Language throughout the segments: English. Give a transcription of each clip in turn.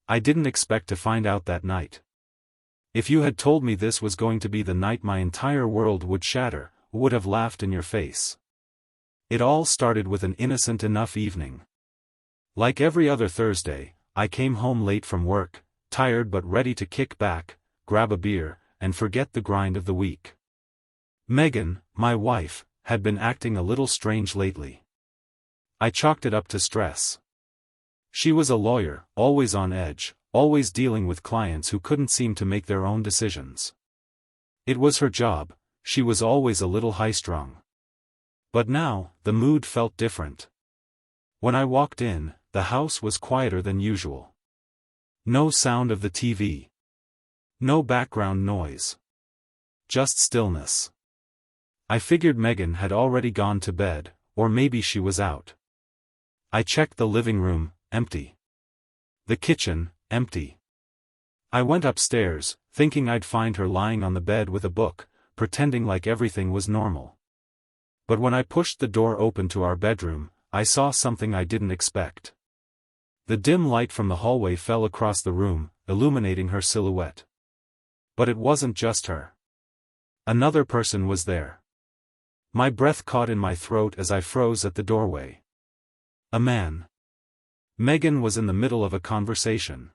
I didn't expect to find out that night. If you had told me this was going to be the night my entire world would shatter, would have laughed in your face. It all started with an innocent enough evening. Like every other Thursday, I came home late from work, tired but ready to kick back, grab a beer, and forget the grind of the week. Megan, my wife, had been acting a little strange lately. I chalked it up to stress. She was a lawyer, always on edge, always dealing with clients who couldn't seem to make their own decisions. It was her job, she was always a little high-strung. But now, the mood felt different. When I walked in, the house was quieter than usual. No sound of the TV. No background noise. Just stillness. I figured Megan had already gone to bed, or maybe she was out. I checked the living room, empty. The kitchen, empty. I went upstairs, thinking I'd find her lying on the bed with a book, pretending like everything was normal. But when I pushed the door open to our bedroom, I saw something I didn't expect. The dim light from the hallway fell across the room, illuminating her silhouette. But it wasn't just her. Another person was there. My breath caught in my throat as I froze at the doorway. A man. Megan was in the middle of a conversation.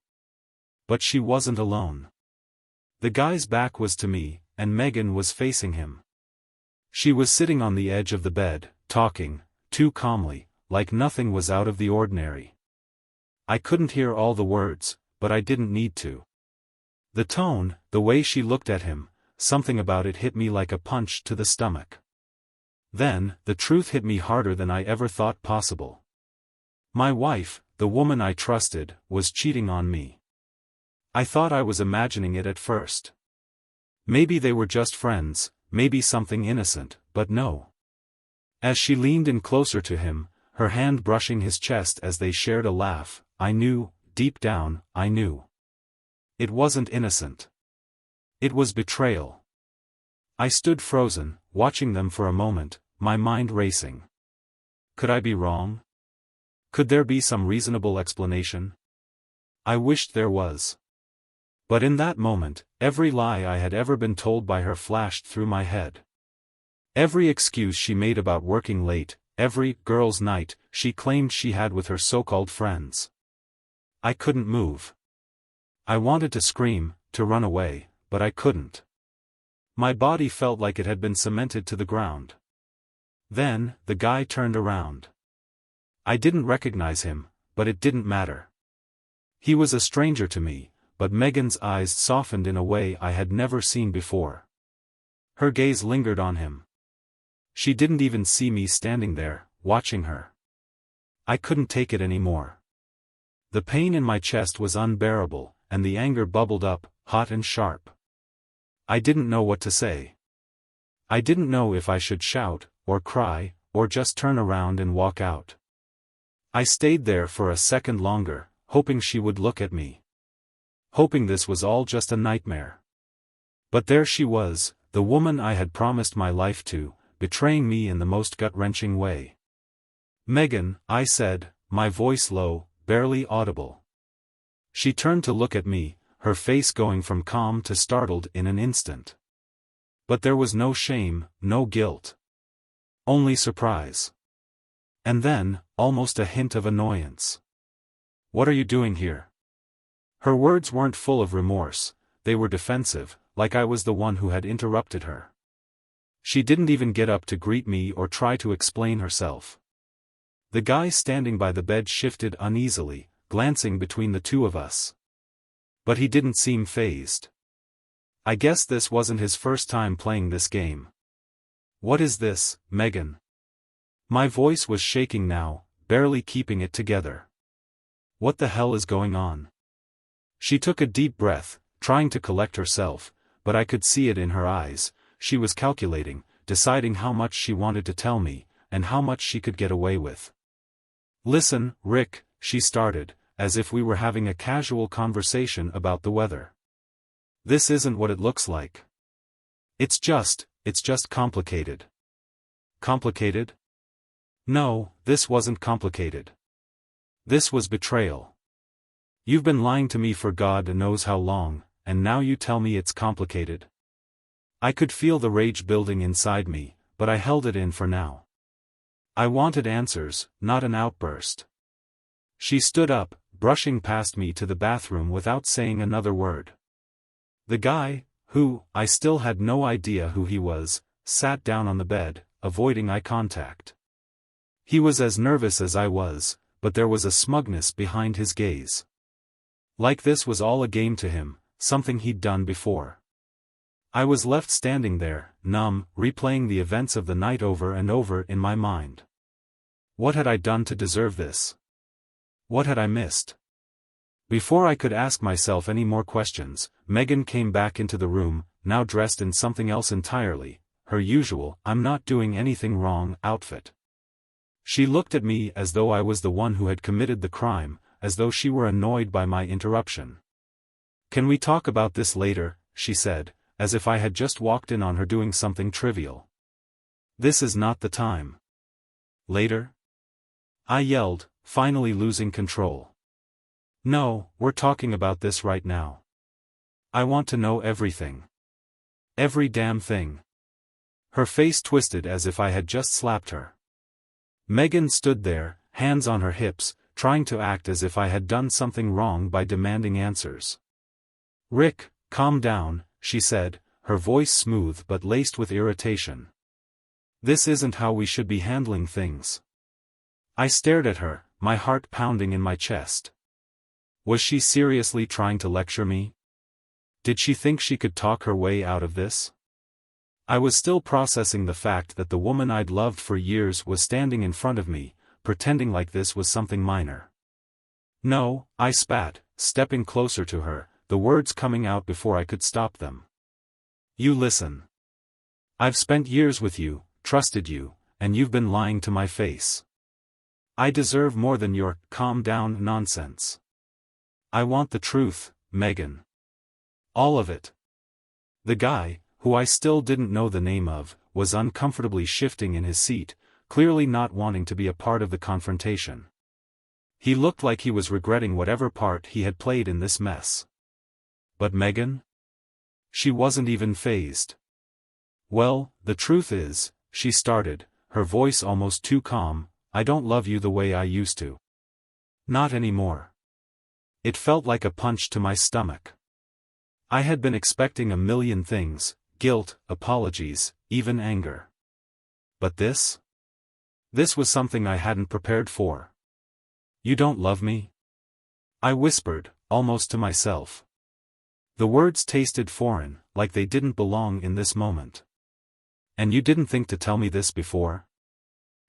But she wasn't alone. The guy's back was to me, and Megan was facing him. She was sitting on the edge of the bed, talking, too calmly, like nothing was out of the ordinary. I couldn't hear all the words, but I didn't need to. The tone, the way she looked at him, something about it hit me like a punch to the stomach. Then, the truth hit me harder than I ever thought possible. My wife, the woman I trusted, was cheating on me. I thought I was imagining it at first. Maybe they were just friends, maybe something innocent, but no. As she leaned in closer to him, her hand brushing his chest as they shared a laugh, I knew, deep down, I knew. It wasn't innocent. It was betrayal. I stood frozen, watching them for a moment, my mind racing. Could I be wrong? Could there be some reasonable explanation? I wished there was. But in that moment, every lie I had ever been told by her flashed through my head. Every excuse she made about working late, every girls' night she claimed she had with her so-called friends. I couldn't move. I wanted to scream, to run away, but I couldn't. My body felt like it had been cemented to the ground. Then, the guy turned around. I didn't recognize him, but it didn't matter. He was a stranger to me, but Megan's eyes softened in a way I had never seen before. Her gaze lingered on him. She didn't even see me standing there, watching her. I couldn't take it anymore. The pain in my chest was unbearable, and the anger bubbled up, hot and sharp. I didn't know what to say. I didn't know if I should shout, or cry, or just turn around and walk out. I stayed there for a second longer, hoping she would look at me. Hoping this was all just a nightmare. But there she was, the woman I had promised my life to, betraying me in the most gut-wrenching way. "Megan," I said, my voice low, barely audible. She turned to look at me, her face going from calm to startled in an instant. But there was no shame, no guilt. Only surprise. And then, almost a hint of annoyance. "What are you doing here?" Her words weren't full of remorse, they were defensive, like I was the one who had interrupted her. She didn't even get up to greet me or try to explain herself. The guy standing by the bed shifted uneasily, glancing between the two of us. But he didn't seem fazed. I guess this wasn't his first time playing this game. "What is this, Megan?" My voice was shaking now, barely keeping it together. "What the hell is going on?" She took a deep breath, trying to collect herself, but I could see it in her eyes. She was calculating, deciding how much she wanted to tell me, and how much she could get away with. "Listen, Rick," she started, as if we were having a casual conversation about the weather. "This isn't what it looks like. It's just complicated." Complicated? No, this wasn't complicated. This was betrayal. You've been lying to me for God knows how long, and now you tell me it's complicated? I could feel the rage building inside me, but I held it in for now. I wanted answers, not an outburst. She stood up, brushing past me to the bathroom without saying another word. The guy, who, I still had no idea who he was, sat down on the bed, avoiding eye contact. He was as nervous as I was, but there was a smugness behind his gaze. Like this was all a game to him, something he'd done before. I was left standing there, numb, replaying the events of the night over and over in my mind. What had I done to deserve this? What had I missed? Before I could ask myself any more questions, Megan came back into the room, now dressed in something else entirely, her usual "I'm not doing anything wrong" outfit. She looked at me as though I was the one who had committed the crime, as though she were annoyed by my interruption. "Can we talk about this later?" she said, as if I had just walked in on her doing something trivial. "This is not the time." "Later?" I yelled, finally losing control. "No, we're talking about this right now. I want to know everything. Every damn thing." Her face twisted as if I had just slapped her. Megan stood there, hands on her hips, trying to act as if I had done something wrong by demanding answers. "Rick, calm down," she said, her voice smooth but laced with irritation. "This isn't how we should be handling things." I stared at her, my heart pounding in my chest. Was she seriously trying to lecture me? Did she think she could talk her way out of this? I was still processing the fact that the woman I'd loved for years was standing in front of me, pretending like this was something minor. "No," I spat, stepping closer to her, the words coming out before I could stop them. "You listen. I've spent years with you, trusted you, and you've been lying to my face. I deserve more than your calm down nonsense. I want the truth, Megan. All of it." The guy, who I still didn't know the name of, was uncomfortably shifting in his seat, clearly not wanting to be a part of the confrontation. He looked like he was regretting whatever part he had played in this mess. But Megan? She wasn't even fazed. "Well, the truth is," she started, her voice almost too calm, "I don't love you the way I used to. Not anymore." It felt like a punch to my stomach. I had been expecting a million things, guilt, apologies, even anger. But this? This was something I hadn't prepared for. "You don't love me?" I whispered, almost to myself. The words tasted foreign, like they didn't belong in this moment. "And you didn't think to tell me this before?"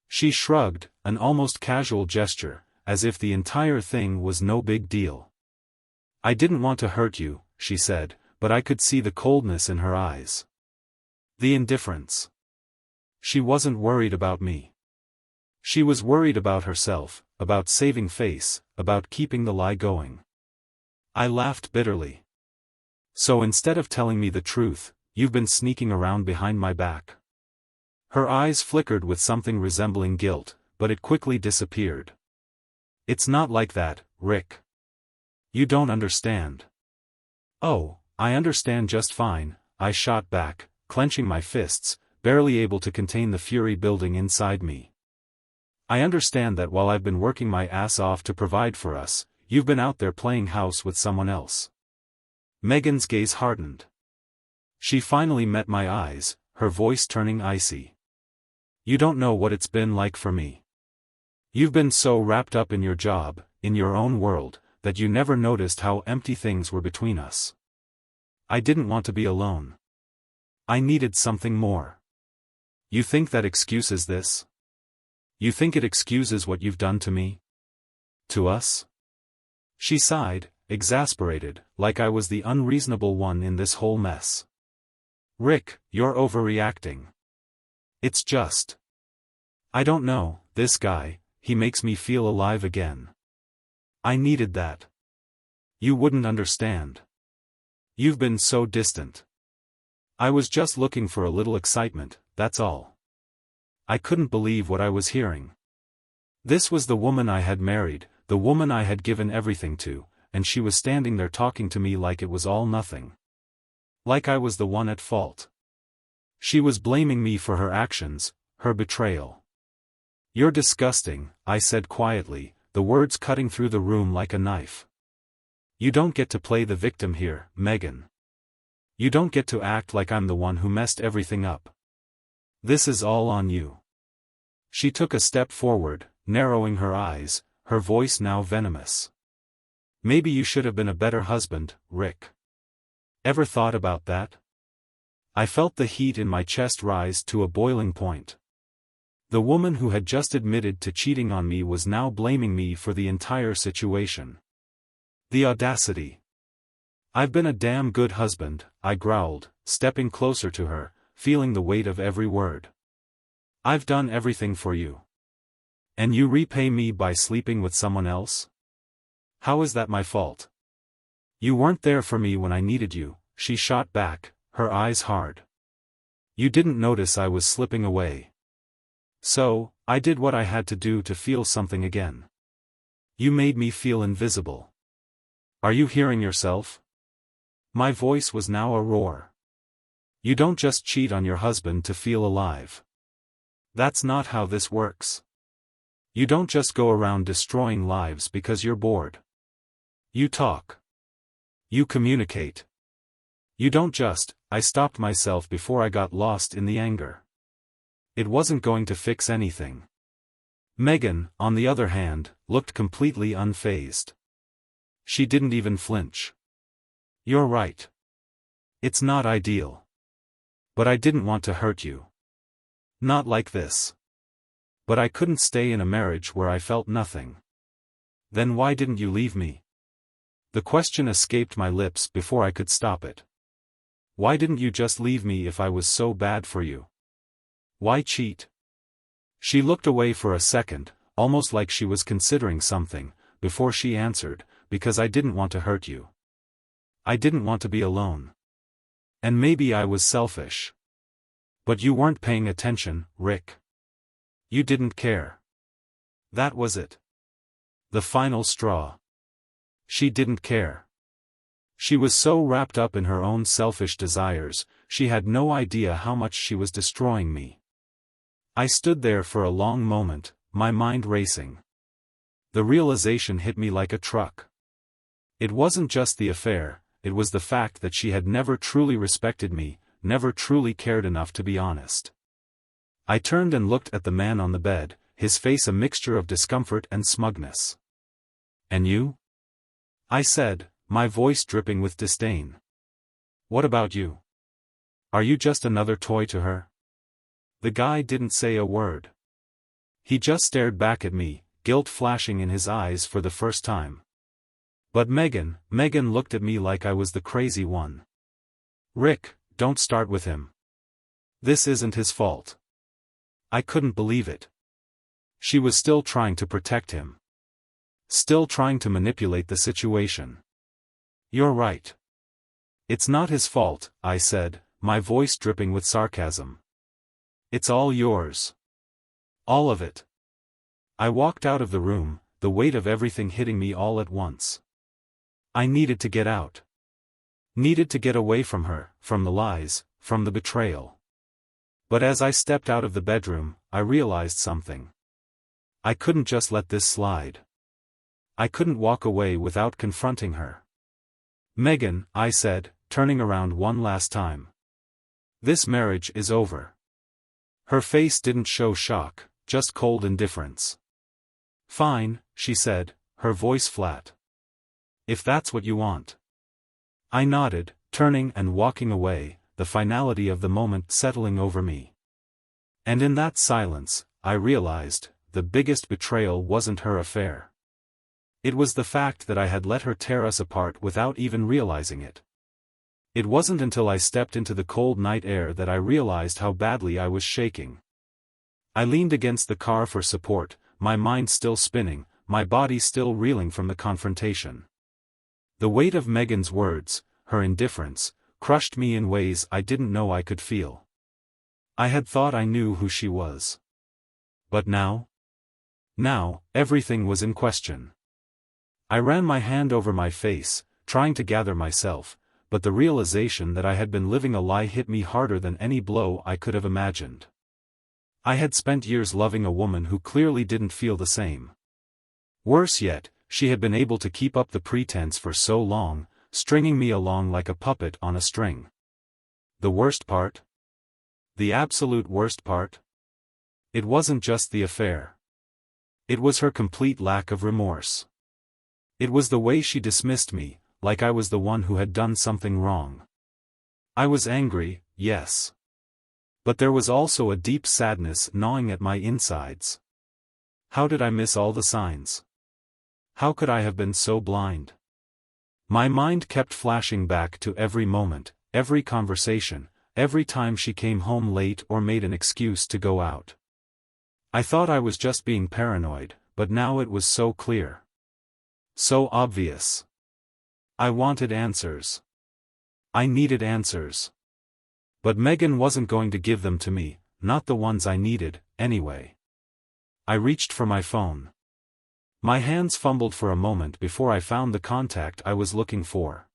She shrugged, an almost casual gesture, as if the entire thing was no big deal. "I didn't want to hurt you," she said, but I could see the coldness in her eyes. The indifference. She wasn't worried about me. She was worried about herself, about saving face, about keeping the lie going. I laughed bitterly. "So instead of telling me the truth, you've been sneaking around behind my back." Her eyes flickered with something resembling guilt, but it quickly disappeared. "It's not like that, Rick. You don't understand." "Oh, I understand just fine," I shot back, clenching my fists, barely able to contain the fury building inside me. "I understand that while I've been working my ass off to provide for us, you've been out there playing house with someone else." Megan's gaze hardened. She finally met my eyes, her voice turning icy. "You don't know what it's been like for me. You've been so wrapped up in your job, in your own world, that you never noticed how empty things were between us. I didn't want to be alone. I needed something more. You think that excuses this? You think it excuses what you've done to me? To us?" She sighed, exasperated, like I was the unreasonable one in this whole mess. "Rick, you're overreacting. It's just. I don't know, this guy, he makes me feel alive again. I needed that. You wouldn't understand. You've been so distant. I was just looking for a little excitement, that's all." I couldn't believe what I was hearing. This was the woman I had married, the woman I had given everything to, and she was standing there talking to me like it was all nothing. Like I was the one at fault. She was blaming me for her actions, her betrayal. "You're disgusting," I said quietly, the words cutting through the room like a knife. "You don't get to play the victim here, Megan. You don't get to act like I'm the one who messed everything up. This is all on you." She took a step forward, narrowing her eyes, her voice now venomous. "Maybe you should have been a better husband, Rick. Ever thought about that?" I felt the heat in my chest rise to a boiling point. The woman who had just admitted to cheating on me was now blaming me for the entire situation. The audacity. "I've been a damn good husband," I growled, stepping closer to her, feeling the weight of every word. "I've done everything for you. And you repay me by sleeping with someone else? How is that my fault?" "You weren't there for me when I needed you," she shot back, her eyes hard. "You didn't notice I was slipping away. So, I did what I had to do to feel something again. You made me feel invisible. Are you hearing yourself?" My voice was now a roar. "You don't just cheat on your husband to feel alive. That's not how this works. You don't just go around destroying lives because you're bored. You talk. You communicate. You don't just." I stopped myself before I got lost in the anger. It wasn't going to fix anything. Megan, on the other hand, looked completely unfazed. She didn't even flinch. "You're right. It's not ideal. But I didn't want to hurt you. Not like this. But I couldn't stay in a marriage where I felt nothing." "Then why didn't you leave me?" The question escaped my lips before I could stop it. "Why didn't you just leave me if I was so bad for you? Why cheat?" She looked away for a second, almost like she was considering something, before she answered, "Because I didn't want to hurt you. I didn't want to be alone. And maybe I was selfish. But you weren't paying attention, Rick. You didn't care. That was it. The final straw. She didn't care. She was so wrapped up in her own selfish desires, she had no idea how much she was destroying me." I stood there for a long moment, my mind racing. The realization hit me like a truck. It wasn't just the affair, it was the fact that she had never truly respected me, never truly cared enough to be honest. I turned and looked at the man on the bed, his face a mixture of discomfort and smugness. "And you?" I said, my voice dripping with disdain. "What about you? Are you just another toy to her?" The guy didn't say a word. He just stared back at me, guilt flashing in his eyes for the first time. But Megan looked at me like I was the crazy one. "Rick, don't start with him. This isn't his fault." I couldn't believe it. She was still trying to protect him. Still trying to manipulate the situation. "You're right. It's not his fault," I said, my voice dripping with sarcasm. "It's all yours. All of it." I walked out of the room, the weight of everything hitting me all at once. I needed to get out. Needed to get away from her, from the lies, from the betrayal. But as I stepped out of the bedroom, I realized something. I couldn't just let this slide. I couldn't walk away without confronting her. "Megan," I said, turning around one last time. "This marriage is over." Her face didn't show shock, just cold indifference. "Fine," she said, her voice flat. "If that's what you want." I nodded, turning and walking away, the finality of the moment settling over me. And in that silence, I realized, the biggest betrayal wasn't her affair. It was the fact that I had let her tear us apart without even realizing it. It wasn't until I stepped into the cold night air that I realized how badly I was shaking. I leaned against the car for support, my mind still spinning, my body still reeling from the confrontation. The weight of Megan's words, her indifference, crushed me in ways I didn't know I could feel. I had thought I knew who she was. But now? Now, everything was in question. I ran my hand over my face, trying to gather myself, but the realization that I had been living a lie hit me harder than any blow I could have imagined. I had spent years loving a woman who clearly didn't feel the same. Worse yet, she had been able to keep up the pretense for so long, stringing me along like a puppet on a string. The worst part? The absolute worst part? It wasn't just the affair. It was her complete lack of remorse. It was the way she dismissed me, like I was the one who had done something wrong. I was angry, yes. But there was also a deep sadness gnawing at my insides. How did I miss all the signs? How could I have been so blind? My mind kept flashing back to every moment, every conversation, every time she came home late or made an excuse to go out. I thought I was just being paranoid, but now it was so clear. So obvious. I wanted answers. I needed answers. But Megan wasn't going to give them to me, not the ones I needed, anyway. I reached for my phone. My hands fumbled for a moment before I found the contact I was looking for.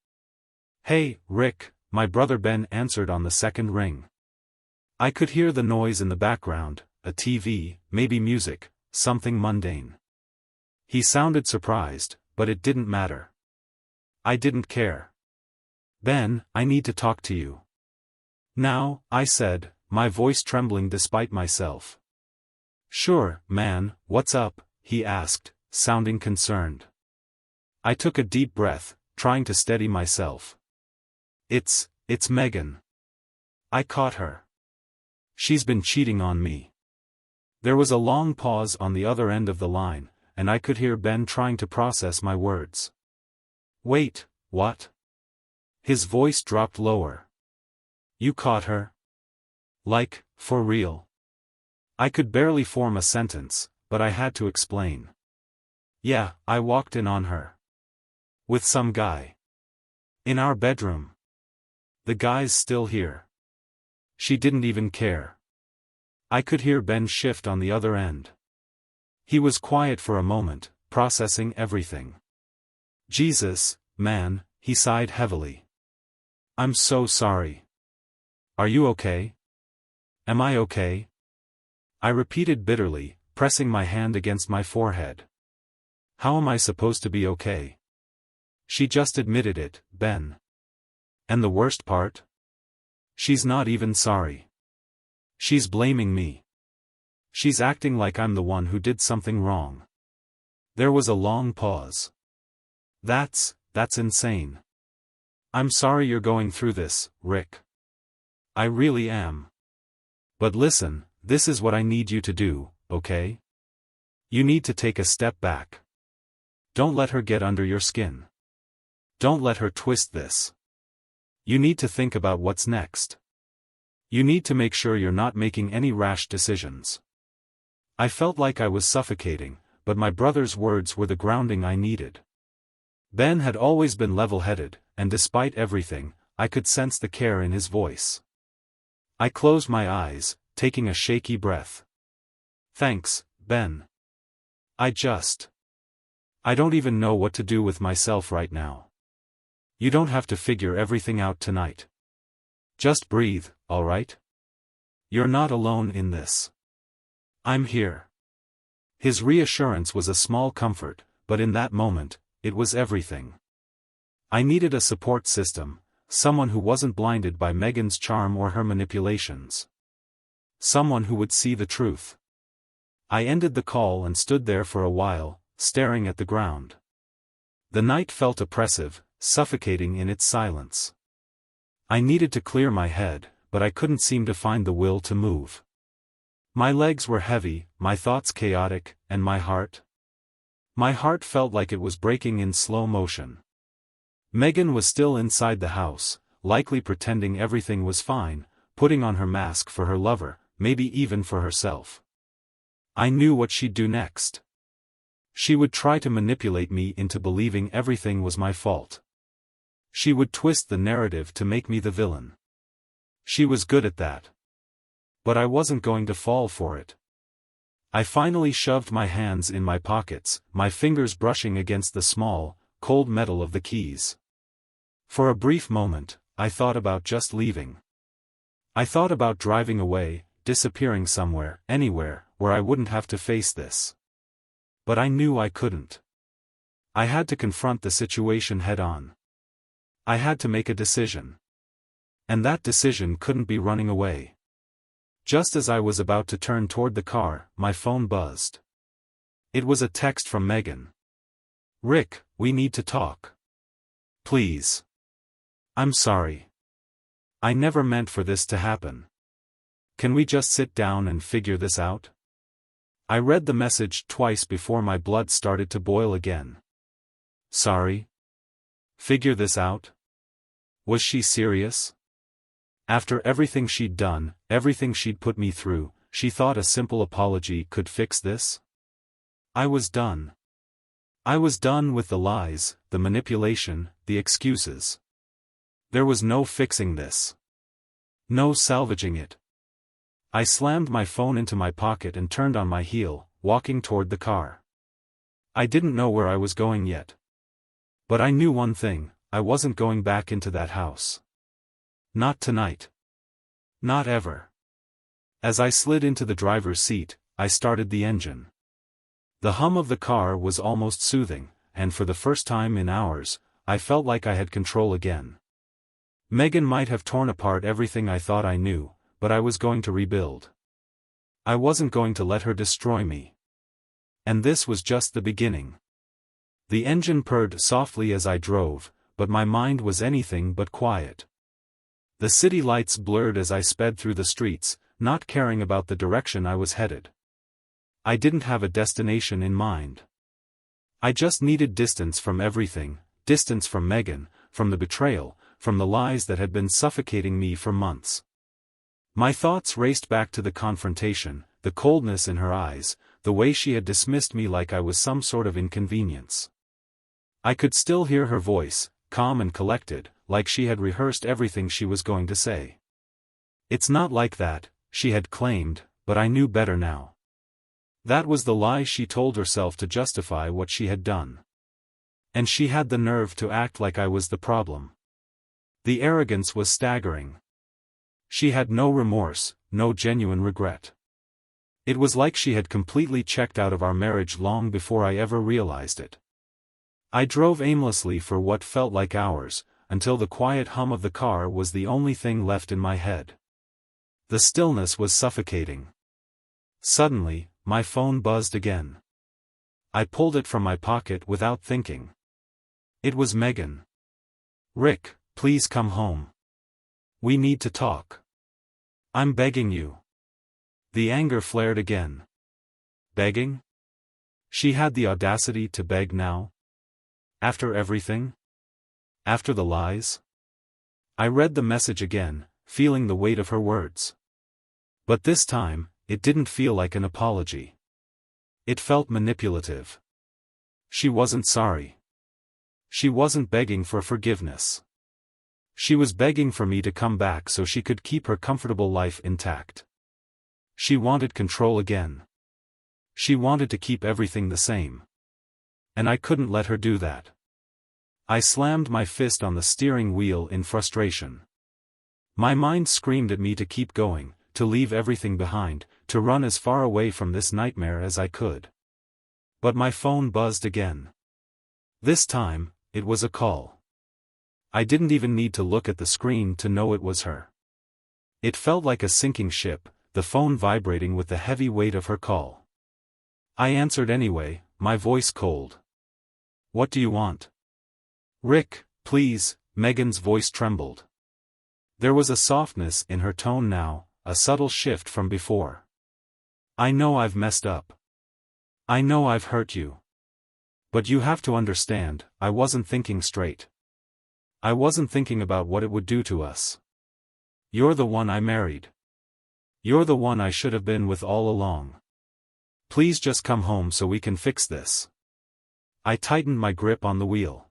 "Hey, Rick," my brother Ben answered on the second ring. I could hear the noise in the background, a TV, maybe music, something mundane. He sounded surprised, but it didn't matter. I didn't care. "Ben, I need to talk to you." "Now," I said, my voice trembling despite myself. "Sure, man, what's up?" he asked, sounding concerned. I took a deep breath, trying to steady myself. It's Megan. I caught her. She's been cheating on me." There was a long pause on the other end of the line, and I could hear Ben trying to process my words. "Wait, what?" His voice dropped lower. "You caught her? Like, for real?" I could barely form a sentence, but I had to explain. "Yeah, I walked in on her. With some guy. In our bedroom. The guy's still here. She didn't even care." I could hear Ben shift on the other end. He was quiet for a moment, processing everything. "Jesus, man," he sighed heavily. "I'm so sorry. Are you okay? Am I okay?" I repeated bitterly, pressing my hand against my forehead. "How am I supposed to be okay? She just admitted it, Ben. And the worst part? She's not even sorry. She's blaming me. She's acting like I'm the one who did something wrong." There was a long pause. That's insane. "I'm sorry you're going through this, Rick. I really am. But listen, this is what I need you to do, okay? You need to take a step back. Don't let her get under your skin. Don't let her twist this. You need to think about what's next. You need to make sure you're not making any rash decisions." I felt like I was suffocating, but my brother's words were the grounding I needed. Ben had always been level-headed, and despite everything, I could sense the care in his voice. I closed my eyes, taking a shaky breath. "Thanks, Ben. I don't even know what to do with myself right now. You don't have to figure everything out tonight. Just breathe, all right? You're not alone in this. I'm here." His reassurance was a small comfort, but in that moment, it was everything. I needed a support system, someone who wasn't blinded by Megan's charm or her manipulations. Someone who would see the truth. I ended the call and stood there for a while, staring at the ground. The night felt oppressive, suffocating in its silence. I needed to clear my head, but I couldn't seem to find the will to move. My legs were heavy, my thoughts chaotic, and my heart? My heart felt like it was breaking in slow motion. Megan was still inside the house, likely pretending everything was fine, putting on her mask for her lover, maybe even for herself. I knew what she'd do next. She would try to manipulate me into believing everything was my fault. She would twist the narrative to make me the villain. She was good at that. But I wasn't going to fall for it. I finally shoved my hands in my pockets, my fingers brushing against the small, cold metal of the keys. For a brief moment, I thought about just leaving. I thought about driving away, disappearing somewhere, anywhere, where I wouldn't have to face this. But I knew I couldn't. I had to confront the situation head-on. I had to make a decision. And that decision couldn't be running away. Just as I was about to turn toward the car, my phone buzzed. It was a text from Megan. "Rick, we need to talk. Please. I'm sorry. I never meant for this to happen. Can we just sit down and figure this out?" I read the message twice before my blood started to boil again. Sorry? Figure this out? Was she serious? After everything she'd done, everything she'd put me through, she thought a simple apology could fix this? I was done. I was done with the lies, the manipulation, the excuses. There was no fixing this. No salvaging it. I slammed my phone into my pocket and turned on my heel, walking toward the car. I didn't know where I was going yet. But I knew one thing, I wasn't going back into that house. Not tonight. Not ever. As I slid into the driver's seat, I started the engine. The hum of the car was almost soothing, and for the first time in hours, I felt like I had control again. Megan might have torn apart everything I thought I knew, but I was going to rebuild. I wasn't going to let her destroy me. And this was just the beginning. The engine purred softly as I drove, but my mind was anything but quiet. The city lights blurred as I sped through the streets, not caring about the direction I was headed. I didn't have a destination in mind. I just needed distance from everything, distance from Megan, from the betrayal, from the lies that had been suffocating me for months. My thoughts raced back to the confrontation, the coldness in her eyes, the way she had dismissed me like I was some sort of inconvenience. I could still hear her voice, calm and collected, like she had rehearsed everything she was going to say. "It's not like that," she had claimed, but I knew better now. That was the lie she told herself to justify what she had done. And she had the nerve to act like I was the problem. The arrogance was staggering. She had no remorse, no genuine regret. It was like she had completely checked out of our marriage long before I ever realized it. I drove aimlessly for what felt like hours, until the quiet hum of the car was the only thing left in my head. The stillness was suffocating. Suddenly, my phone buzzed again. I pulled it from my pocket without thinking. It was Megan. "Rick, please come home. We need to talk. I'm begging you." The anger flared again. Begging? She had the audacity to beg now? After everything? After the lies? I read the message again, feeling the weight of her words. But this time, it didn't feel like an apology. It felt manipulative. She wasn't sorry. She wasn't begging for forgiveness. She was begging for me to come back so she could keep her comfortable life intact. She wanted control again. She wanted to keep everything the same. And I couldn't let her do that. I slammed my fist on the steering wheel in frustration. My mind screamed at me to keep going, to leave everything behind, to run as far away from this nightmare as I could. But my phone buzzed again. This time, it was a call. I didn't even need to look at the screen to know it was her. It felt like a sinking ship, the phone vibrating with the heavy weight of her call. I answered anyway, my voice cold. "What do you want?" "Rick, please," Megan's voice trembled. There was a softness in her tone now, a subtle shift from before. "I know I've messed up. I know I've hurt you. But you have to understand, I wasn't thinking straight. I wasn't thinking about what it would do to us. You're the one I married. You're the one I should have been with all along. Please just come home so we can fix this." I tightened my grip on the wheel.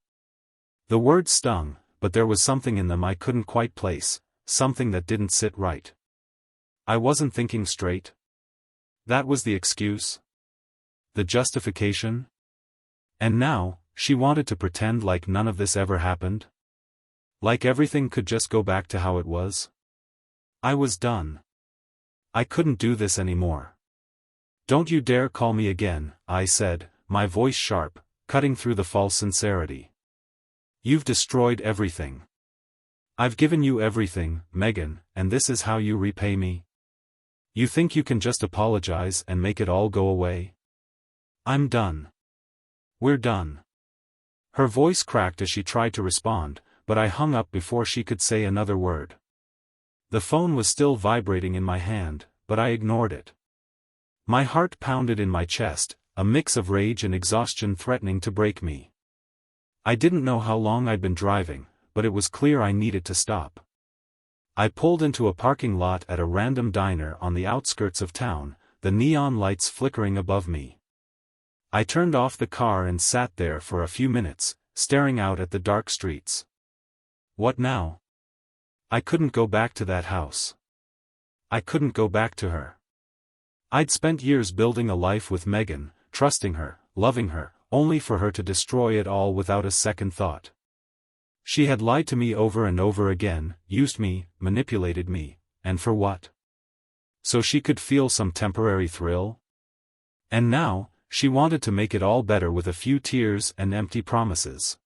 The words stung, but there was something in them I couldn't quite place, something that didn't sit right. I wasn't thinking straight. That was the excuse? The justification? And now, she wanted to pretend like none of this ever happened? Like everything could just go back to how it was? I was done. I couldn't do this anymore. Don't you dare call me again, I said, my voice sharp, cutting through the false sincerity. You've destroyed everything. I've given you everything, Megan, and this is how you repay me? You think you can just apologize and make it all go away? I'm done. We're done. Her voice cracked as she tried to respond, but I hung up before she could say another word. The phone was still vibrating in my hand, but I ignored it. My heart pounded in my chest, a mix of rage and exhaustion threatening to break me. I didn't know how long I'd been driving, but it was clear I needed to stop. I pulled into a parking lot at a random diner on the outskirts of town, the neon lights flickering above me. I turned off the car and sat there for a few minutes, staring out at the dark streets. What now? I couldn't go back to that house. I couldn't go back to her. I'd spent years building a life with Megan, trusting her, loving her, only for her to destroy it all without a second thought. She had lied to me over and over again, used me, manipulated me, and for what? So she could feel some temporary thrill? And now, she wanted to make it all better with a few tears and empty promises.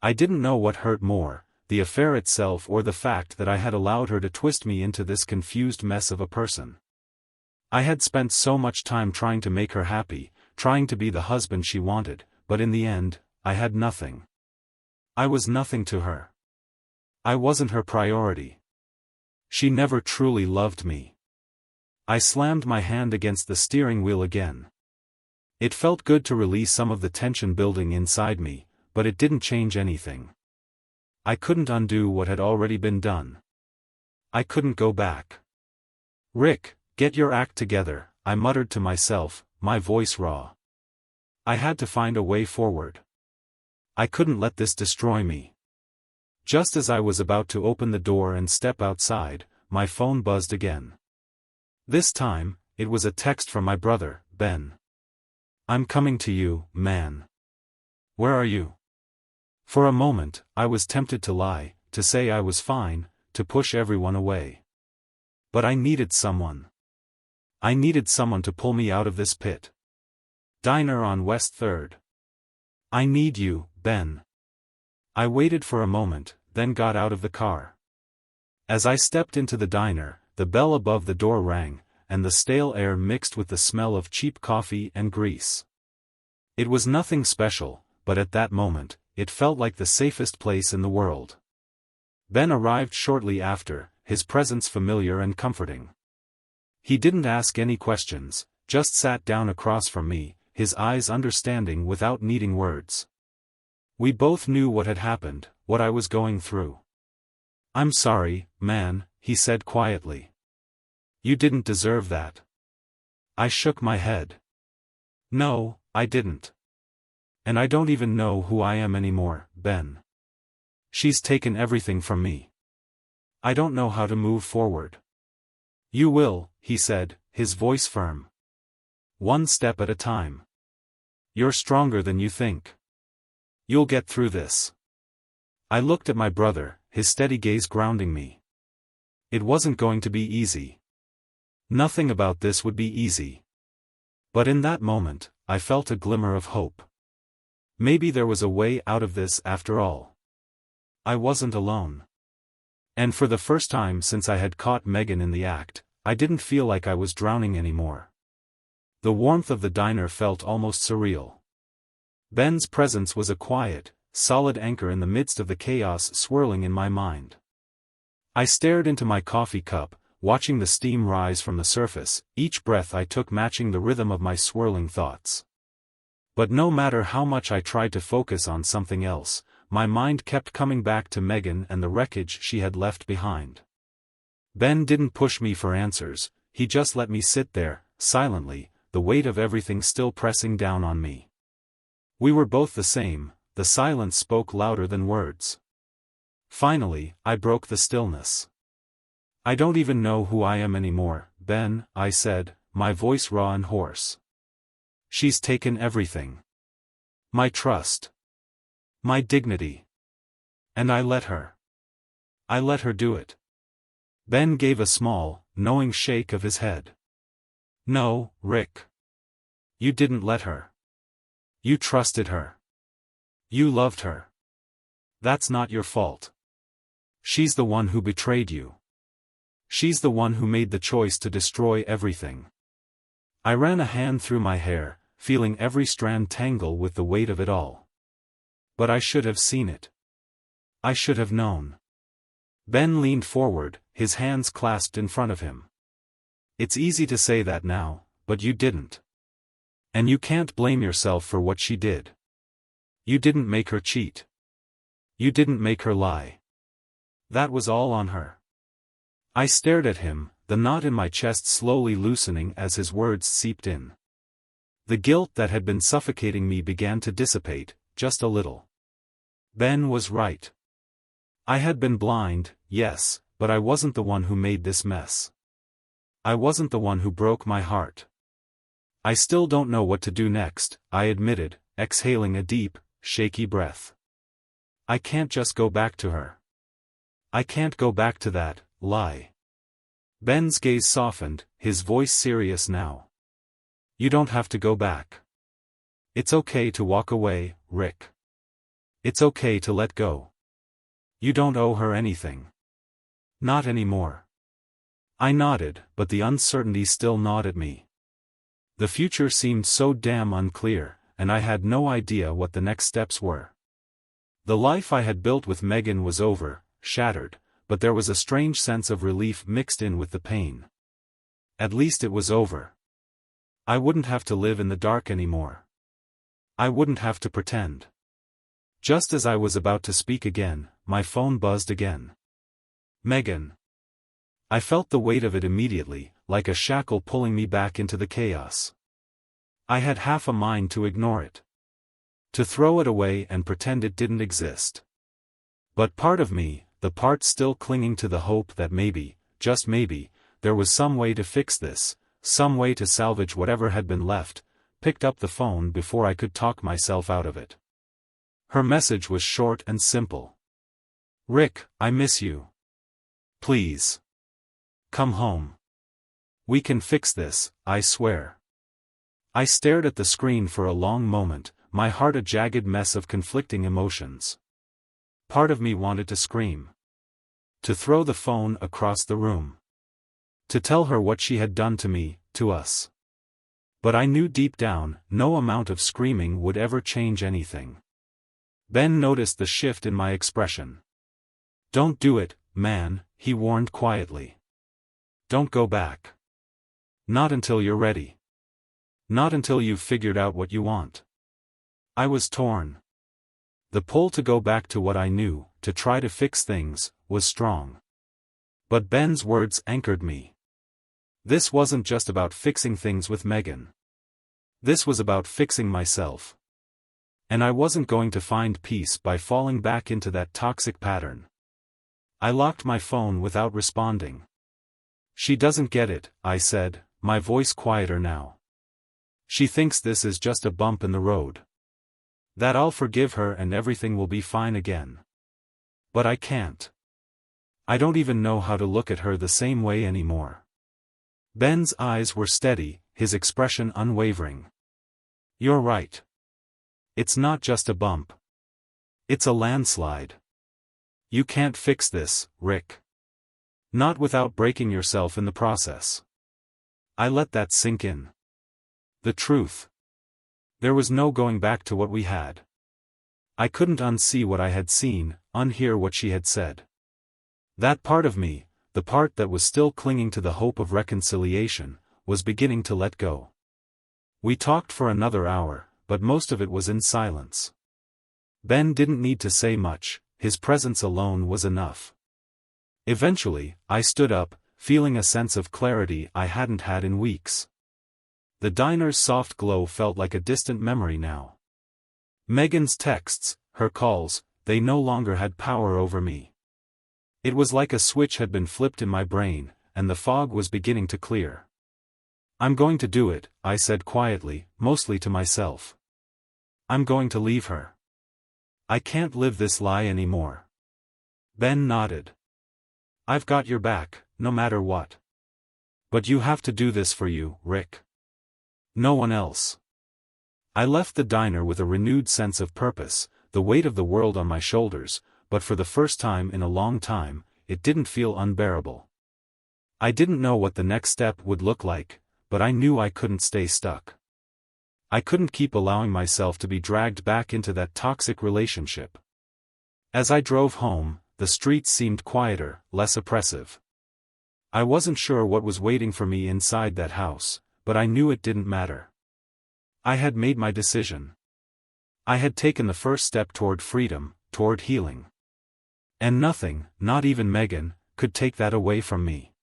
I didn't know what hurt more, the affair itself or the fact that I had allowed her to twist me into this confused mess of a person. I had spent so much time trying to make her happy, trying to be the husband she wanted, but in the end, I had nothing. I was nothing to her. I wasn't her priority. She never truly loved me. I slammed my hand against the steering wheel again. It felt good to release some of the tension building inside me, but it didn't change anything. I couldn't undo what had already been done. I couldn't go back. Rick, get your act together, I muttered to myself, my voice raw. I had to find a way forward. I couldn't let this destroy me. Just as I was about to open the door and step outside, my phone buzzed again. This time, it was a text from my brother, Ben. I'm coming to you, man. Where are you? For a moment, I was tempted to lie, to say I was fine, to push everyone away. But I needed someone. I needed someone to pull me out of this pit. Diner on West 3rd. I need you, Ben. I waited for a moment, then got out of the car. As I stepped into the diner, the bell above the door rang, and the stale air mixed with the smell of cheap coffee and grease. It was nothing special, but at that moment, it felt like the safest place in the world. Ben arrived shortly after, his presence familiar and comforting. He didn't ask any questions, just sat down across from me, his eyes understanding without needing words. We both knew what had happened, what I was going through. I'm sorry, man, he said quietly. You didn't deserve that. I shook my head. No, I didn't. And I don't even know who I am anymore, Ben. She's taken everything from me. I don't know how to move forward. You will, he said, his voice firm. One step at a time. You're stronger than you think. You'll get through this. I looked at my brother, his steady gaze grounding me. It wasn't going to be easy. Nothing about this would be easy. But in that moment, I felt a glimmer of hope. Maybe there was a way out of this after all. I wasn't alone. And for the first time since I had caught Megan in the act, I didn't feel like I was drowning anymore. The warmth of the diner felt almost surreal. Ben's presence was a quiet, solid anchor in the midst of the chaos swirling in my mind. I stared into my coffee cup, watching the steam rise from the surface, each breath I took matching the rhythm of my swirling thoughts. But no matter how much I tried to focus on something else, my mind kept coming back to Megan and the wreckage she had left behind. Ben didn't push me for answers, he just let me sit there, silently, the weight of everything still pressing down on me. We were both the same, the silence spoke louder than words. Finally, I broke the stillness. I don't even know who I am anymore, Ben, I said, my voice raw and hoarse. She's taken everything. My trust. My dignity. And I let her. I let her do it. Ben gave a small, knowing shake of his head. No, Rick. You didn't let her. You trusted her. You loved her. That's not your fault. She's the one who betrayed you. She's the one who made the choice to destroy everything. I ran a hand through my hair, feeling every strand tangle with the weight of it all. But I should have seen it. I should have known. Ben leaned forward, his hands clasped in front of him. It's easy to say that now, but you didn't. And you can't blame yourself for what she did. You didn't make her cheat. You didn't make her lie. That was all on her. I stared at him, the knot in my chest slowly loosening as his words seeped in. The guilt that had been suffocating me began to dissipate, just a little. Ben was right. I had been blind, yes, but I wasn't the one who made this mess. I wasn't the one who broke my heart. I still don't know what to do next, I admitted, exhaling a deep, shaky breath. I can't just go back to her. I can't go back to that lie. Ben's gaze softened, his voice serious now. You don't have to go back. It's okay to walk away, Rick. It's okay to let go. You don't owe her anything. Not anymore. I nodded, but the uncertainty still gnawed at me. The future seemed so damn unclear, and I had no idea what the next steps were. The life I had built with Megan was over, shattered, but there was a strange sense of relief mixed in with the pain. At least it was over. I wouldn't have to live in the dark anymore. I wouldn't have to pretend. Just as I was about to speak again, my phone buzzed again. Megan. I felt the weight of it immediately, like a shackle pulling me back into the chaos. I had half a mind to ignore it. To throw it away and pretend it didn't exist. But part of me, the part still clinging to the hope that maybe, just maybe, there was some way to fix this, some way to salvage whatever had been left, picked up the phone before I could talk myself out of it. Her message was short and simple. Rick, I miss you. Please. Come home. We can fix this, I swear. I stared at the screen for a long moment, my heart a jagged mess of conflicting emotions. Part of me wanted to scream. To throw the phone across the room. To tell her what she had done to me, to us. But I knew deep down, no amount of screaming would ever change anything. Ben noticed the shift in my expression. Don't do it, man, he warned quietly. Don't go back. Not until you're ready. Not until you've figured out what you want. I was torn. The pull to go back to what I knew, to try to fix things, was strong. But Ben's words anchored me. This wasn't just about fixing things with Megan. This was about fixing myself. And I wasn't going to find peace by falling back into that toxic pattern. I locked my phone without responding. She doesn't get it, I said, my voice quieter now. She thinks this is just a bump in the road. That I'll forgive her and everything will be fine again. But I can't. I don't even know how to look at her the same way anymore. Ben's eyes were steady, his expression unwavering. You're right. It's not just a bump. It's a landslide. You can't fix this, Rick. Not without breaking yourself in the process. I let that sink in. The truth. There was no going back to what we had. I couldn't unsee what I had seen, unhear what she had said. That part of me, the part that was still clinging to the hope of reconciliation, was beginning to let go. We talked for another hour, but most of it was in silence. Ben didn't need to say much, his presence alone was enough. Eventually, I stood up, feeling a sense of clarity I hadn't had in weeks. The diner's soft glow felt like a distant memory now. Megan's texts, her calls, they no longer had power over me. It was like a switch had been flipped in my brain, and the fog was beginning to clear. I'm going to do it, I said quietly, mostly to myself. I'm going to leave her. I can't live this lie anymore. Ben nodded. I've got your back, no matter what. But you have to do this for you, Rick. No one else. I left the diner with a renewed sense of purpose, the weight of the world on my shoulders, but for the first time in a long time, it didn't feel unbearable. I didn't know what the next step would look like, but I knew I couldn't stay stuck. I couldn't keep allowing myself to be dragged back into that toxic relationship. As I drove home, the streets seemed quieter, less oppressive. I wasn't sure what was waiting for me inside that house, but I knew it didn't matter. I had made my decision. I had taken the first step toward freedom, toward healing. And nothing, not even Megan, could take that away from me.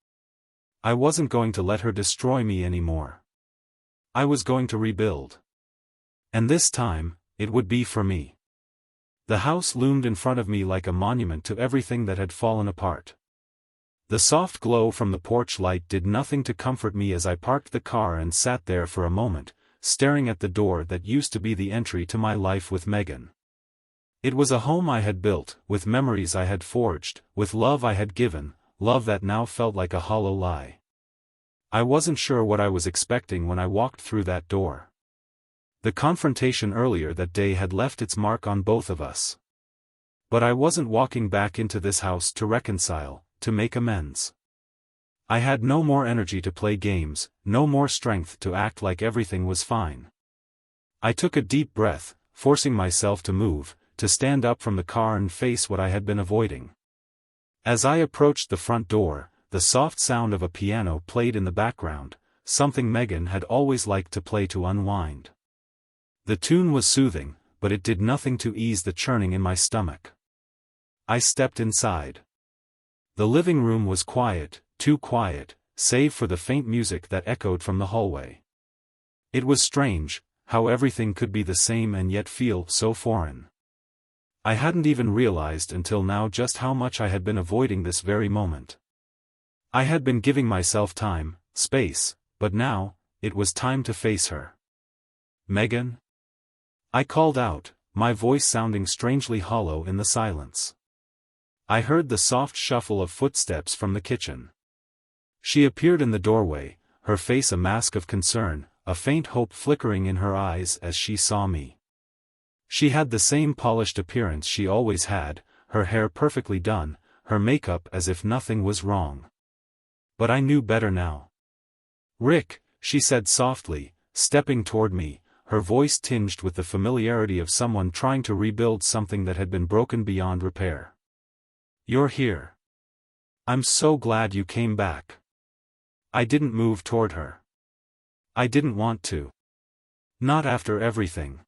I wasn't going to let her destroy me anymore. I was going to rebuild. And this time, it would be for me. The house loomed in front of me like a monument to everything that had fallen apart. The soft glow from the porch light did nothing to comfort me as I parked the car and sat there for a moment, staring at the door that used to be the entry to my life with Megan. It was a home I had built, with memories I had forged, with love I had given, love that now felt like a hollow lie. I wasn't sure what I was expecting when I walked through that door. The confrontation earlier that day had left its mark on both of us. But I wasn't walking back into this house to reconcile, to make amends. I had no more energy to play games, no more strength to act like everything was fine. I took a deep breath, forcing myself to move, to stand up from the car and face what I had been avoiding. As I approached the front door, the soft sound of a piano played in the background, something Megan had always liked to play to unwind. The tune was soothing, but it did nothing to ease the churning in my stomach. I stepped inside. The living room was quiet, too quiet, save for the faint music that echoed from the hallway. It was strange, how everything could be the same and yet feel so foreign. I hadn't even realized until now just how much I had been avoiding this very moment. I had been giving myself time, space, but now, it was time to face her. Megan? I called out, my voice sounding strangely hollow in the silence. I heard the soft shuffle of footsteps from the kitchen. She appeared in the doorway, her face a mask of concern, a faint hope flickering in her eyes as she saw me. She had the same polished appearance she always had, her hair perfectly done, her makeup as if nothing was wrong. But I knew better now. Rick, she said softly, stepping toward me, her voice tinged with the familiarity of someone trying to rebuild something that had been broken beyond repair. You're here. I'm so glad you came back. I didn't move toward her. I didn't want to. Not after everything.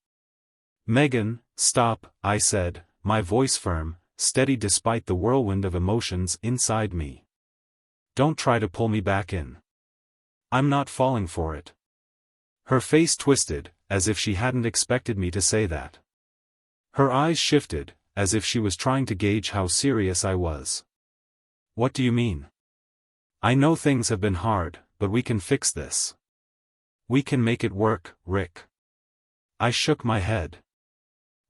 Megan, stop, I said, my voice firm, steady despite the whirlwind of emotions inside me. Don't try to pull me back in. I'm not falling for it. Her face twisted, as if she hadn't expected me to say that. Her eyes shifted, as if she was trying to gauge how serious I was. What do you mean? I know things have been hard, but we can fix this. We can make it work, Rick. I shook my head.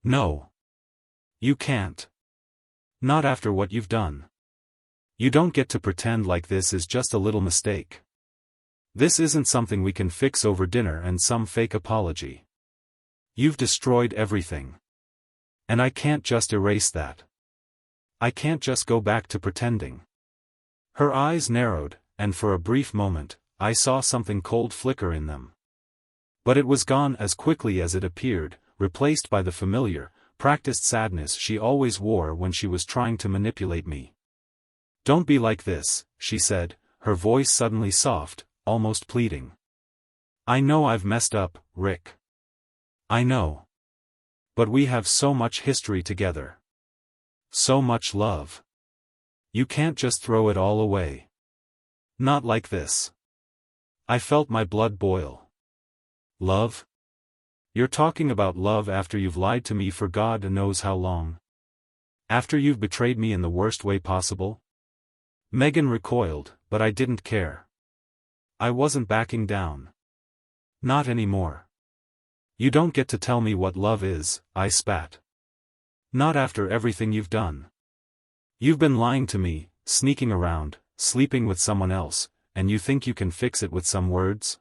No. You can't. Not after what you've done. You don't get to pretend like this is just a little mistake. This isn't something we can fix over dinner and some fake apology. You've destroyed everything. And I can't just erase that. I can't just go back to pretending. Her eyes narrowed, and for a brief moment, I saw something cold flicker in them. But it was gone as quickly as it appeared, replaced by the familiar, practiced sadness she always wore when she was trying to manipulate me. Don't be like this, she said, her voice suddenly soft, almost pleading. I know I've messed up, Rick. I know. But we have so much history together. So much love. You can't just throw it all away. Not like this. I felt my blood boil. Love? You're talking about love after you've lied to me for God knows how long? After you've betrayed me in the worst way possible? Megan recoiled, but I didn't care. I wasn't backing down. Not anymore. You don't get to tell me what love is, I spat. Not after everything you've done. You've been lying to me, sneaking around, sleeping with someone else, and you think you can fix it with some words?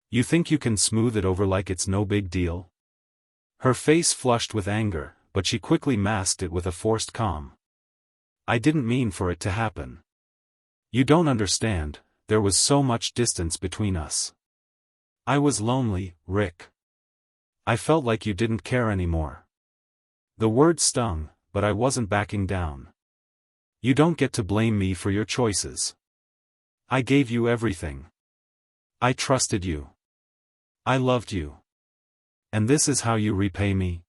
You think you can smooth it over like it's no big deal? Her face flushed with anger, but she quickly masked it with a forced calm. I didn't mean for it to happen. You don't understand, there was so much distance between us. I was lonely, Rick. I felt like you didn't care anymore. The word stung, but I wasn't backing down. You don't get to blame me for your choices. I gave you everything. I trusted you. I loved you. And this is how you repay me?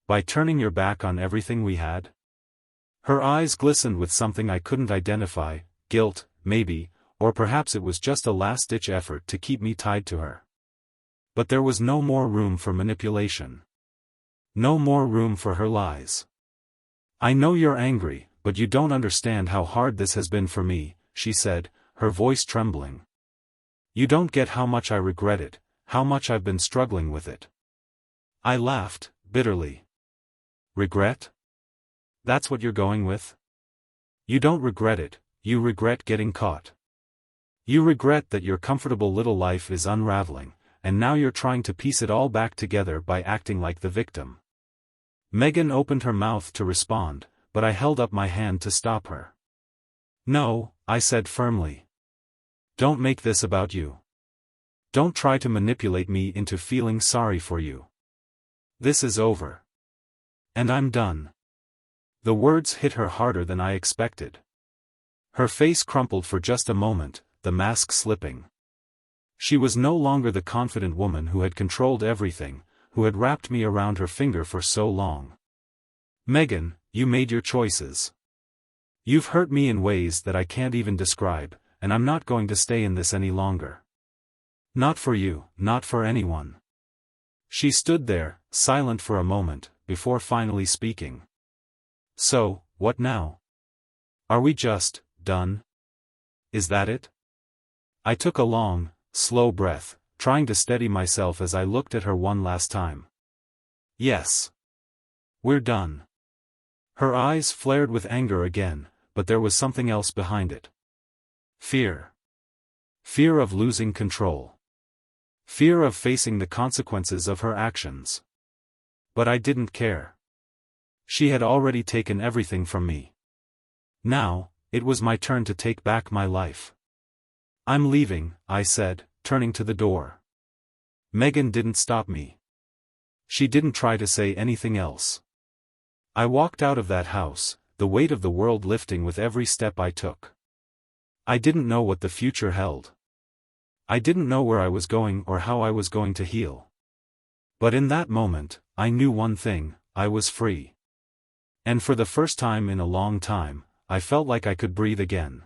By turning your back on everything we had? Her eyes glistened with something I couldn't identify, guilt, maybe, or perhaps it was just a last-ditch effort to keep me tied to her. But there was no more room for manipulation. No more room for her lies. I know you're angry, but you don't understand how hard this has been for me, she said, her voice trembling. You don't get how much I regret it, how much I've been struggling with it. I laughed, bitterly. Regret? That's what you're going with? You don't regret it, you regret getting caught. You regret that your comfortable little life is unraveling, and now you're trying to piece it all back together by acting like the victim. Megan opened her mouth to respond, but I held up my hand to stop her. No, I said firmly. Don't make this about you. Don't try to manipulate me into feeling sorry for you. This is over. And I'm done. The words hit her harder than I expected. Her face crumpled for just a moment, the mask slipping. She was no longer the confident woman who had controlled everything, who had wrapped me around her finger for so long. Megan, you made your choices. You've hurt me in ways that I can't even describe, and I'm not going to stay in this any longer. Not for you, not for anyone. She stood there, silent for a moment, before finally speaking. So, what now? Are we just done? Is that it? I took a long, slow breath, trying to steady myself as I looked at her one last time. Yes. We're done. Her eyes flared with anger again, but there was something else behind it. Fear. Fear of losing control. Fear of facing the consequences of her actions. But I didn't care. She had already taken everything from me. Now, it was my turn to take back my life. I'm leaving, I said, turning to the door. Megan didn't stop me. She didn't try to say anything else. I walked out of that house, the weight of the world lifting with every step I took. I didn't know what the future held. I didn't know where I was going or how I was going to heal. But in that moment, I knew one thing, I was free. And for the first time in a long time, I felt like I could breathe again.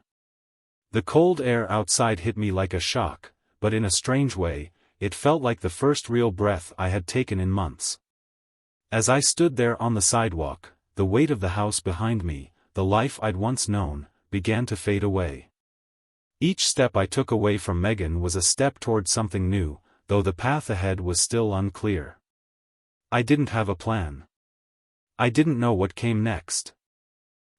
The cold air outside hit me like a shock, but in a strange way, it felt like the first real breath I had taken in months. As I stood there on the sidewalk, the weight of the house behind me, the life I'd once known, began to fade away. Each step I took away from Megan was a step toward something new, though the path ahead was still unclear. I didn't have a plan. I didn't know what came next.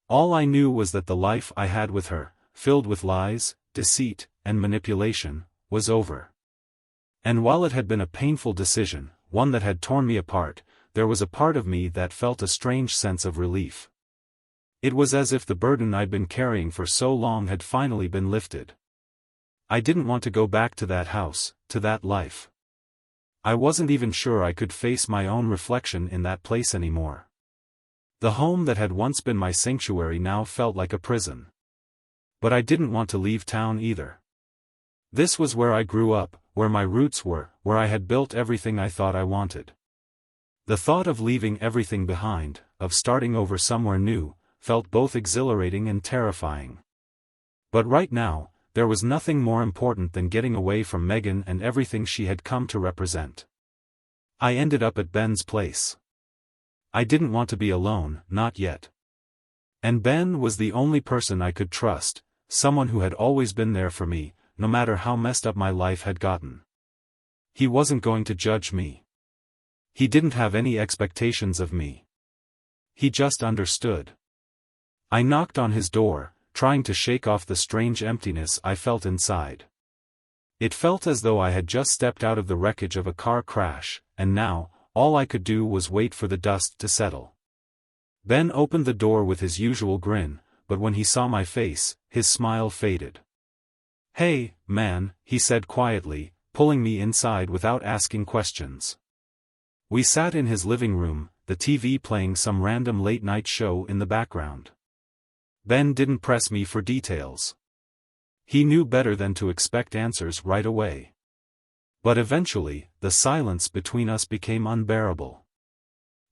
All I knew was that the life I had with her, filled with lies, deceit, and manipulation, was over. And while it had been a painful decision, one that had torn me apart, there was a part of me that felt a strange sense of relief. It was as if the burden I'd been carrying for so long had finally been lifted. I didn't want to go back to that house, to that life. I wasn't even sure I could face my own reflection in that place anymore. The home that had once been my sanctuary now felt like a prison. But I didn't want to leave town either. This was where I grew up, where my roots were, where I had built everything I thought I wanted. The thought of leaving everything behind, of starting over somewhere new, felt both exhilarating and terrifying. But right now, there was nothing more important than getting away from Megan and everything she had come to represent. I ended up at Ben's place. I didn't want to be alone, not yet. And Ben was the only person I could trust, someone who had always been there for me, no matter how messed up my life had gotten. He wasn't going to judge me. He didn't have any expectations of me. He just understood. I knocked on his door, trying to shake off the strange emptiness I felt inside. It felt as though I had just stepped out of the wreckage of a car crash, and now, all I could do was wait for the dust to settle. Ben opened the door with his usual grin, but when he saw my face, his smile faded. "Hey, man," he said quietly, pulling me inside without asking questions. We sat in his living room, the TV playing some random late-night show in the background. Ben didn't press me for details. He knew better than to expect answers right away. But eventually, the silence between us became unbearable.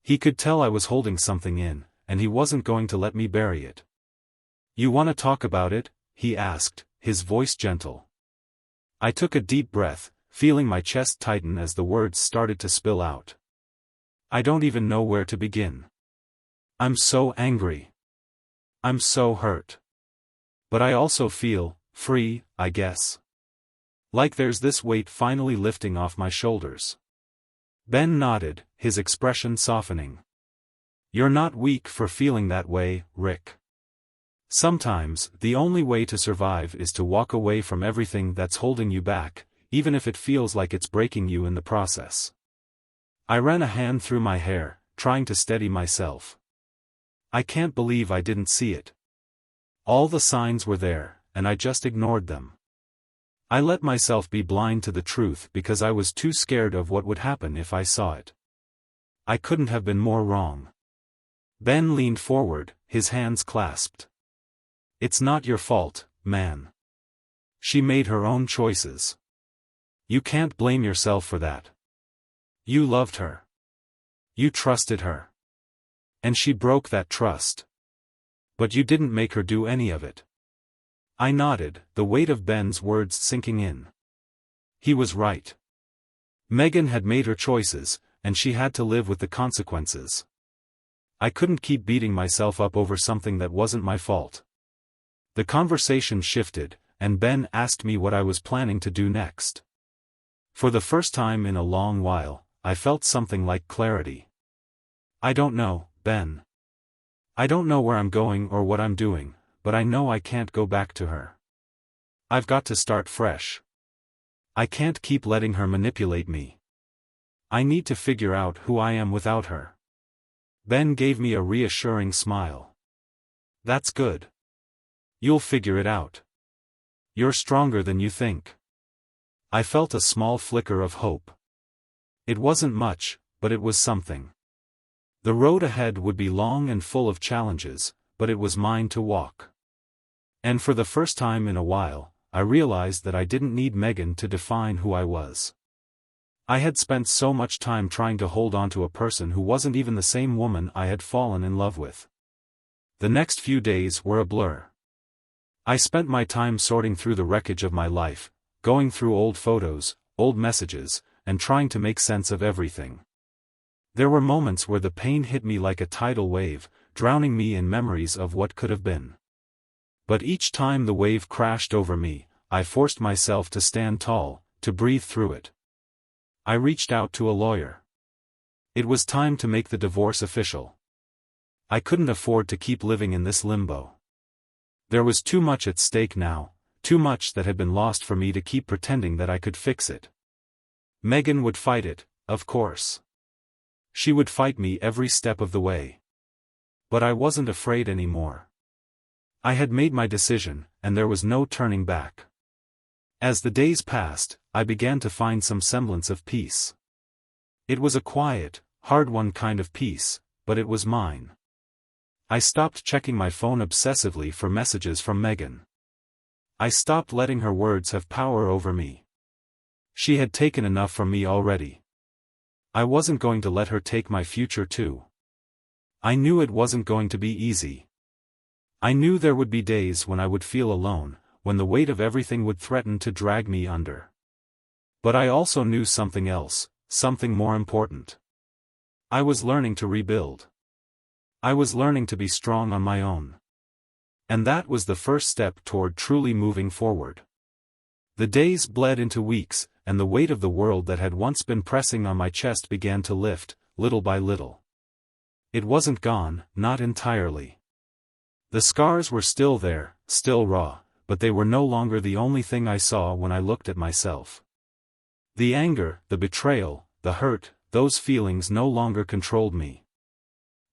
He could tell I was holding something in, and he wasn't going to let me bury it. "You want to talk about it?" he asked, his voice gentle. I took a deep breath, feeling my chest tighten as the words started to spill out. I don't even know where to begin. I'm so angry. I'm so hurt. But I also feel free, I guess. Like there's this weight finally lifting off my shoulders. Ben nodded, his expression softening. "You're not weak for feeling that way, Rick. Sometimes, the only way to survive is to walk away from everything that's holding you back, even if it feels like it's breaking you in the process." I ran a hand through my hair, trying to steady myself. I can't believe I didn't see it. All the signs were there, and I just ignored them. I let myself be blind to the truth because I was too scared of what would happen if I saw it. I couldn't have been more wrong. Ben leaned forward, his hands clasped. "It's not your fault, man. She made her own choices. You can't blame yourself for that. You loved her. You trusted her. And she broke that trust. But you didn't make her do any of it." I nodded, the weight of Ben's words sinking in. He was right. Megan had made her choices, and she had to live with the consequences. I couldn't keep beating myself up over something that wasn't my fault. The conversation shifted, and Ben asked me what I was planning to do next. For the first time in a long while, I felt something like clarity. "I don't know, Ben. I don't know where I'm going or what I'm doing, but I know I can't go back to her. I've got to start fresh. I can't keep letting her manipulate me. I need to figure out who I am without her." Ben gave me a reassuring smile. "That's good. You'll figure it out. You're stronger than you think." I felt a small flicker of hope. It wasn't much, but it was something. The road ahead would be long and full of challenges, but it was mine to walk. And for the first time in a while, I realized that I didn't need Megan to define who I was. I had spent so much time trying to hold on to a person who wasn't even the same woman I had fallen in love with. The next few days were a blur. I spent my time sorting through the wreckage of my life, going through old photos, old messages, and trying to make sense of everything. There were moments where the pain hit me like a tidal wave, drowning me in memories of what could have been. But each time the wave crashed over me, I forced myself to stand tall, to breathe through it. I reached out to a lawyer. It was time to make the divorce official. I couldn't afford to keep living in this limbo. There was too much at stake now, too much that had been lost for me to keep pretending that I could fix it. Megan would fight it, of course. She would fight me every step of the way. But I wasn't afraid anymore. I had made my decision, and there was no turning back. As the days passed, I began to find some semblance of peace. It was a quiet, hard-won kind of peace, but it was mine. I stopped checking my phone obsessively for messages from Megan. I stopped letting her words have power over me. She had taken enough from me already. I wasn't going to let her take my future too. I knew it wasn't going to be easy. I knew there would be days when I would feel alone, when the weight of everything would threaten to drag me under. But I also knew something else, something more important. I was learning to rebuild. I was learning to be strong on my own. And that was the first step toward truly moving forward. The days bled into weeks, and the weight of the world that had once been pressing on my chest began to lift, little by little. It wasn't gone, not entirely. The scars were still there, still raw, but they were no longer the only thing I saw when I looked at myself. The anger, the betrayal, the hurt, those feelings no longer controlled me.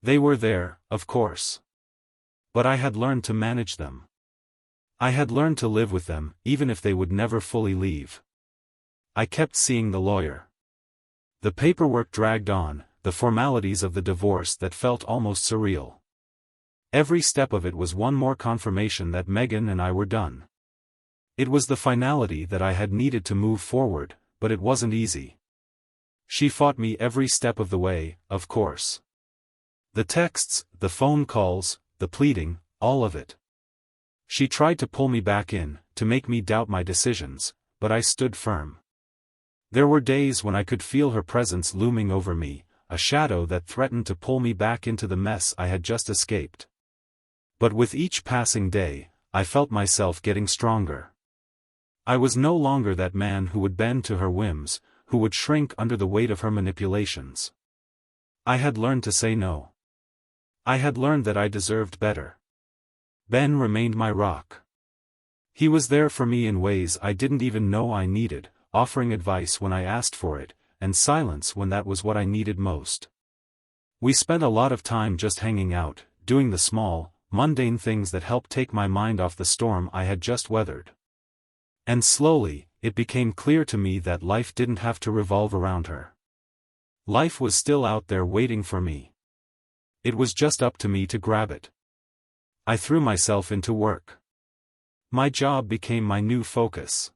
They were there, of course. But I had learned to manage them. I had learned to live with them, even if they would never fully leave. I kept seeing the lawyer. The paperwork dragged on, the formalities of the divorce that felt almost surreal. Every step of it was one more confirmation that Megan and I were done. It was the finality that I had needed to move forward, but it wasn't easy. She fought me every step of the way, of course. The texts, the phone calls, the pleading, all of it. She tried to pull me back in, to make me doubt my decisions, but I stood firm. There were days when I could feel her presence looming over me, a shadow that threatened to pull me back into the mess I had just escaped. But with each passing day, I felt myself getting stronger. I was no longer that man who would bend to her whims, who would shrink under the weight of her manipulations. I had learned to say no. I had learned that I deserved better. Ben remained my rock. He was there for me in ways I didn't even know I needed, offering advice when I asked for it, and silence when that was what I needed most. We spent a lot of time just hanging out, doing the small, mundane things that helped take my mind off the storm I had just weathered. And slowly, it became clear to me that life didn't have to revolve around her. Life was still out there waiting for me. It was just up to me to grab it. I threw myself into work. My job became my new focus.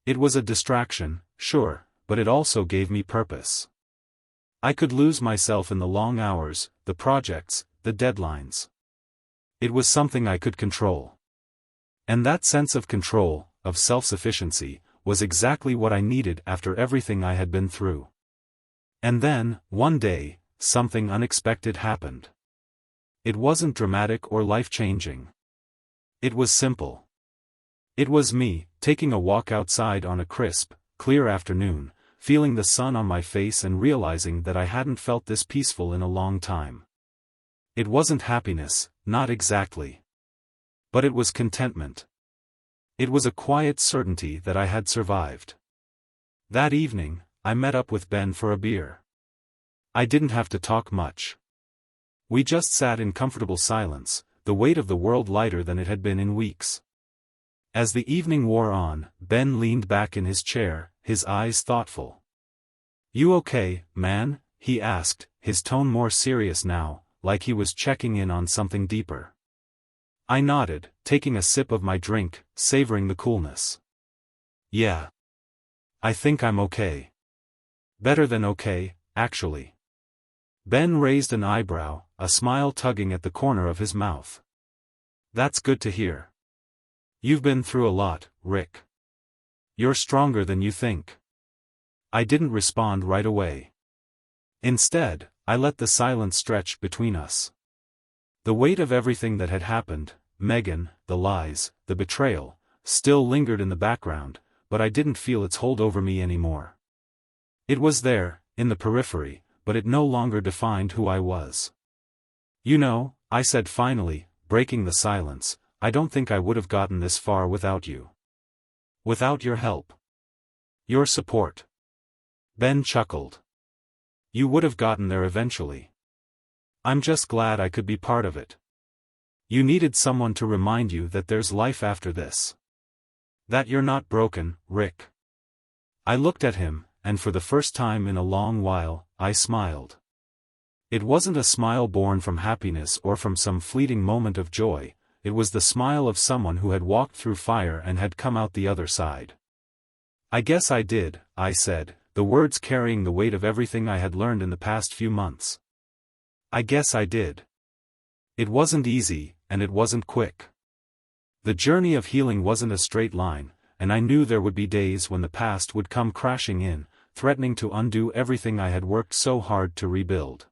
It was a distraction, sure, but it also gave me purpose. I could lose myself in the long hours, the projects, the deadlines. It was something I could control. And that sense of control, of self-sufficiency, was exactly what I needed after everything I had been through. And then, one day, something unexpected happened. It wasn't dramatic or life-changing. It was simple. It was me, taking a walk outside on a crisp, clear afternoon, feeling the sun on my face and realizing that I hadn't felt this peaceful in a long time. It wasn't happiness, not exactly. But it was contentment. It was a quiet certainty that I had survived. That evening, I met up with Ben for a beer. I didn't have to talk much. We just sat in comfortable silence, the weight of the world lighter than it had been in weeks. As the evening wore on, Ben leaned back in his chair, his eyes thoughtful. "You okay, man?" he asked, his tone more serious now, like he was checking in on something deeper. I nodded, taking a sip of my drink, savoring the coolness. "Yeah. I think I'm okay. Better than okay, actually." Ben raised an eyebrow, a smile tugging at the corner of his mouth. "That's good to hear. You've been through a lot, Rick. You're stronger than you think." I didn't respond right away. Instead, I let the silence stretch between us. The weight of everything that had happened, Megan, the lies, the betrayal, still lingered in the background, but I didn't feel its hold over me anymore. It was there, in the periphery, but it no longer defined who I was. "You know," I said finally, breaking the silence, "I don't think I would have gotten this far without you. Without your help. Your support." Ben chuckled. "You would have gotten there eventually. I'm just glad I could be part of it. You needed someone to remind you that there's life after this. That you're not broken, Rick." I looked at him, and for the first time in a long while, I smiled. It wasn't a smile born from happiness or from some fleeting moment of joy, it was the smile of someone who had walked through fire and had come out the other side. "I guess I did," I said, the words carrying the weight of everything I had learned in the past few months. "I guess I did. It wasn't easy, and it wasn't quick. The journey of healing wasn't a straight line, and I knew there would be days when the past would come crashing in, threatening to undo everything I had worked so hard to rebuild.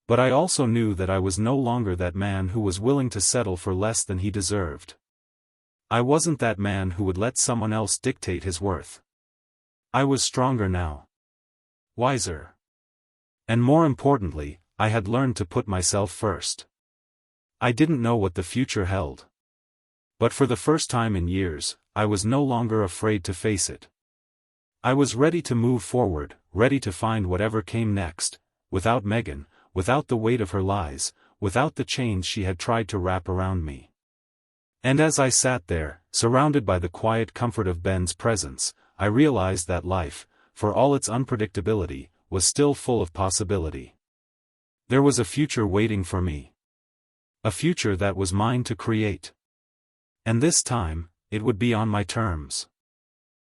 But I also knew that I was no longer that man who was willing to settle for less than he deserved. I wasn't that man who would let someone else dictate his worth. I was stronger now. Wiser. And more importantly, I had learned to put myself first. I didn't know what the future held. But for the first time in years, I was no longer afraid to face it. I was ready to move forward, ready to find whatever came next, without Megan, without the weight of her lies, without the chains she had tried to wrap around me. And as I sat there, surrounded by the quiet comfort of Ben's presence, I realized that life, for all its unpredictability, was still full of possibility. There was a future waiting for me. A future that was mine to create. And this time, it would be on my terms.